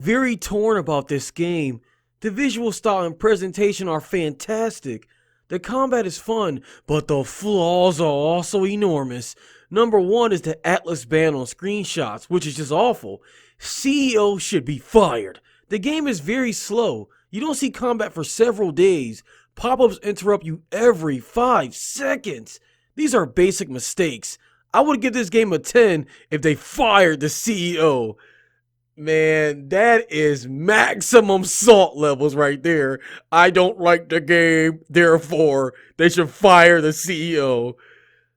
Very torn about this game. The visual style and presentation are fantastic. The combat is fun, but the flaws are also enormous. Number one is the Atlas ban on screenshots, which is just awful. CEO should be fired. The game is very slow. You don't see combat for several days. Pop-ups interrupt you every 5 seconds. These are basic mistakes. I would give this game a 10 if they fired the CEO. Man, that is maximum salt levels right there. I don't like the game, therefore they should fire the CEO.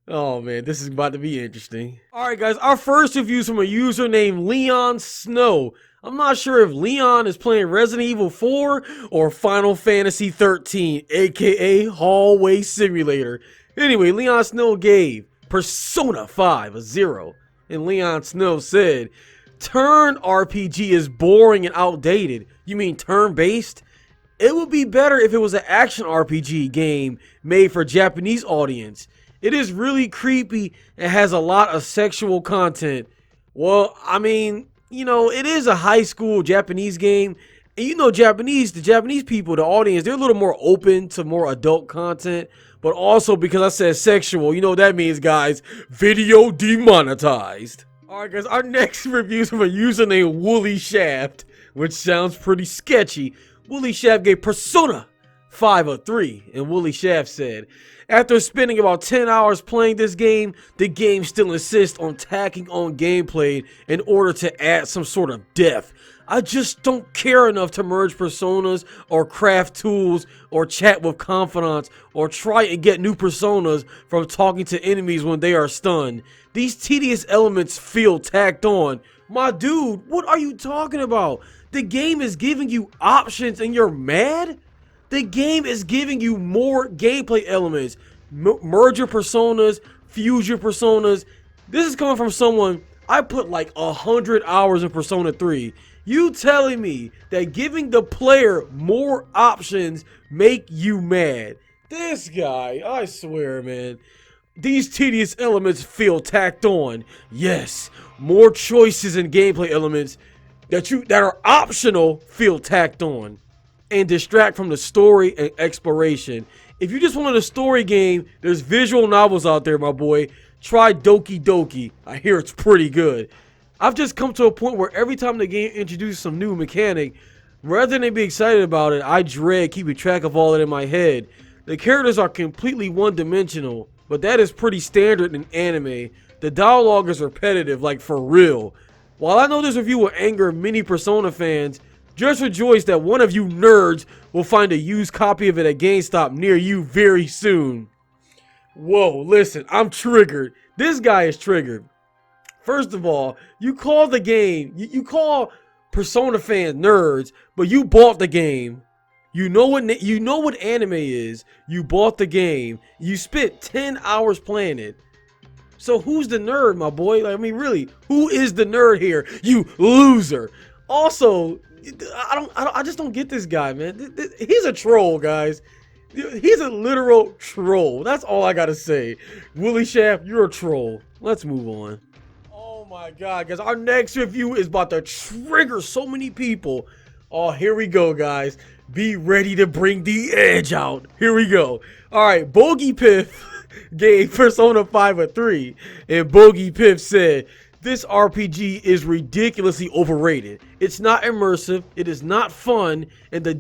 Oh man, this is about to be interesting. Alright guys, our first review is from a user named Leon Snow. I'm not sure if Leon is playing Resident Evil 4 or Final Fantasy 13, aka Hallway Simulator. Anyway, Leon Snow gave Persona 5 a 0. And Leon Snow said, turn RPG is boring and outdated. You mean turn-based? It would be better if it was an action RPG game made for Japanese audience. It is really creepy and has a lot of sexual content. Well, I mean, you know, it is a high school Japanese game. And you know the Japanese people, the audience, they're a little more open to more adult content. But also because I said sexual, you know what that means, guys. Video demonetized. Alright guys, our next review is from a user named Woolly Shaft, which sounds pretty sketchy. Woolly Shaft gave Persona 5 a 3, and Woolly Shaft said, after spending about 10 hours playing this game, the game still insists on tacking on gameplay in order to add some sort of depth. I just don't care enough to merge personas or craft tools or chat with confidants or try and get new personas from talking to enemies when they are stunned. These tedious elements feel tacked on. My dude, what are you talking about? The game is giving you options and you're mad? The game is giving you more gameplay elements. Merge your personas, fuse your personas. This is coming from someone, I put like 100 hours in Persona 3. You telling me that giving the player more options make you mad? This guy, I swear, man. These tedious elements feel tacked on. Yes, more choices and gameplay elements that are optional feel tacked on and distract from the story and exploration. If you just wanted a story game, there's visual novels out there, my boy. Try Doki Doki. I hear it's pretty good. I've just come to a point where every time the game introduces some new mechanic, rather than be excited about it, I dread keeping track of all that in my head. The characters are completely one-dimensional, but that is pretty standard in anime. The dialogue is repetitive, like for real. While I know this review will anger many Persona fans, just rejoice that one of you nerds will find a used copy of it at GameStop near you very soon. Whoa, listen, I'm triggered. This guy is triggered. First of all, you call the game, you call Persona fans nerds, but you bought the game. You know what anime is. You bought the game. You spent 10 hours playing it. So who's the nerd, my boy? Like, I mean, really, who is the nerd here? You loser. Also, I just don't get this guy, man. He's a troll, guys. He's a literal troll. That's all I gotta say. Woolly Shaft, you're a troll. Let's move on. Oh my god, guys. Our next review is about to trigger so many people. Oh, here we go, guys. Be ready to bring the edge out. Here we go. Alright, Bogey Piff gave Persona 5 a 3. And Bogey Piff said, this RPG is ridiculously overrated. It's not immersive, it is not fun, and the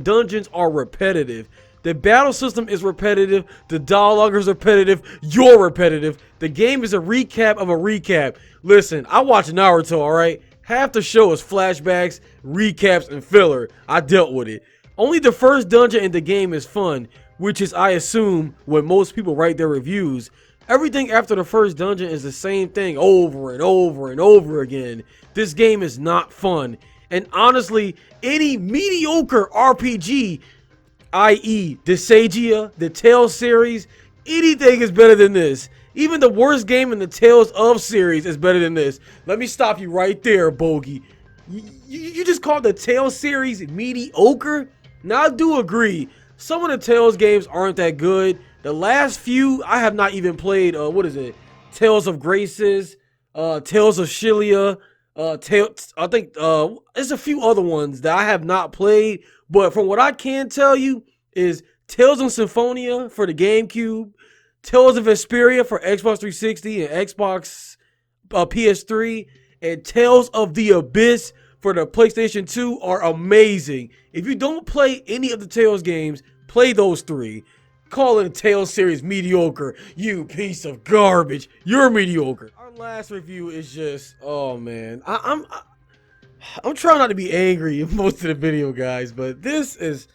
dungeons are repetitive. The battle system is repetitive, the dialogue is repetitive, you're repetitive. The game is a recap of a recap. Listen, I watch Naruto, alright? Half the show is flashbacks, recaps, and filler. I dealt with it. Only the first dungeon in the game is fun, which is, I assume, when most people write their reviews. Everything after the first dungeon is the same thing over and over and over again. This game is not fun. And honestly, any mediocre RPG, i.e. the Seiya, the Tales series, anything is better than this. Even the worst game in the Tales of series is better than this. Let me stop you right there, Bogey. You just called the Tales series mediocre? Now, I do agree. Some of the Tales games aren't that good. The last few, I have not even played, what is it? Tales of Graces, Tales of Shilia, I think there's a few other ones that I have not played, but from what I can tell you is Tales of Symphonia for the GameCube, Tales of Vesperia for Xbox 360 and Xbox PS3, and Tales of the Abyss for the PlayStation 2 are amazing. If you don't play any of the Tales games, play those three. Calling the Tales series mediocre, you piece of garbage. You're mediocre. Our last review is just, oh man, I'm trying not to be angry in most of the video, guys, but this is,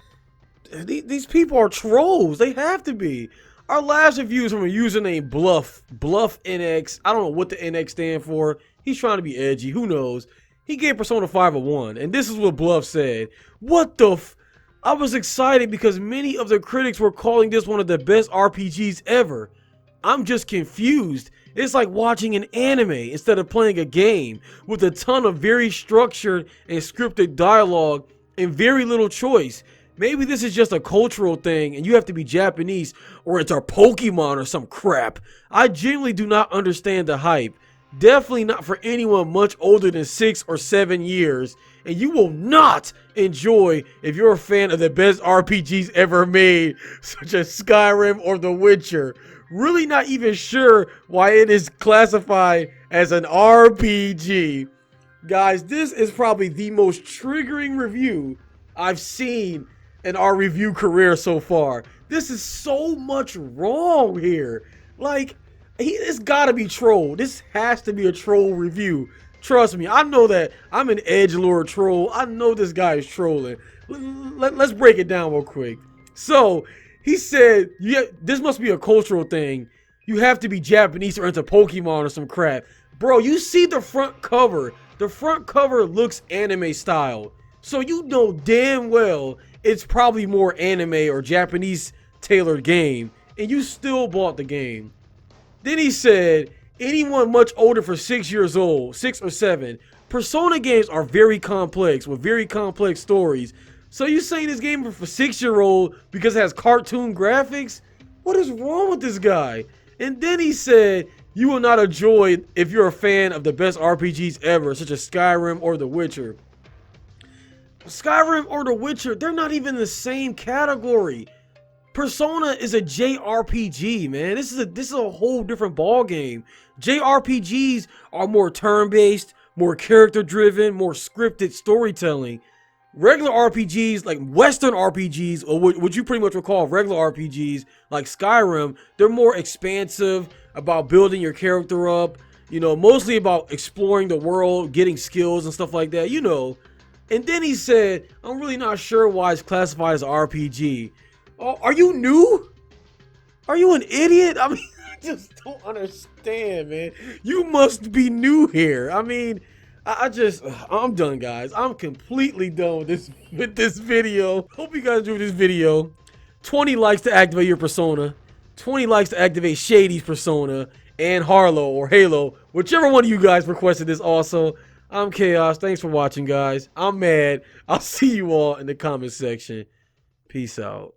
these people are trolls. They have to be. Our last review is from a user named BluffNX. I don't know what the NX stand for. He's trying to be edgy. Who knows? He gave Persona 5 a 1, and this is what Bluff said. What the f... I was excited because many of the critics were calling this one of the best RPGs ever. I'm just confused. It's like watching an anime instead of playing a game, with a ton of very structured and scripted dialogue and very little choice. Maybe this is just a cultural thing and you have to be Japanese, or it's our Pokemon or some crap. I genuinely do not understand the hype. Definitely not for anyone much older than 6 or 7 years. And you will not enjoy if you're a fan of the best RPGs ever made, such as Skyrim or The Witcher. Really not even sure why it is classified as an RPG. Guys, this is probably the most triggering review I've seen in our review career so far. This is so much wrong here. Like, it's gotta be troll. This has to be a troll review. Trust me, I know that I'm an edgelord troll. I know this guy is trolling. Let's break it down real quick. So, he said, yeah, this must be a cultural thing. You have to be Japanese or into Pokemon or some crap. Bro, you see the front cover. The front cover looks anime style. So you know damn well it's probably more anime or Japanese tailored game. And you still bought the game. Then he said, anyone much older for 6 years old, 6 or 7. Persona games are very complex with very complex stories. So you saying this game is for 6-year-old because it has cartoon graphics? What is wrong with this guy? And then he said, you will not enjoy it if you're a fan of the best RPGs ever, such as Skyrim or The Witcher. Skyrim or The Witcher, they're not even in the same category. Persona is a JRPG, man. This is a whole different ball game. JRPGs are more turn-based, more character-driven, more scripted storytelling. Regular RPGs, like Western RPGs, or what you pretty much would call regular RPGs, like Skyrim, they're more expansive, about building your character up, you know, mostly about exploring the world, getting skills and stuff like that, you know. And then he said, I'm really not sure why it's classified as an RPG. Oh, are you new? Are you an idiot? I mean, I just don't understand, man. You must be new here. I mean, I'm done, guys. I'm completely done with this video. Hope you guys enjoyed this video. 20 likes to activate your persona. 20 likes to activate Shady's persona and Harlow or Halo. Whichever one of you guys requested this also. I'm Khaos. Thanks for watching, guys. I'm mad. I'll see you all in the comment section. Peace out.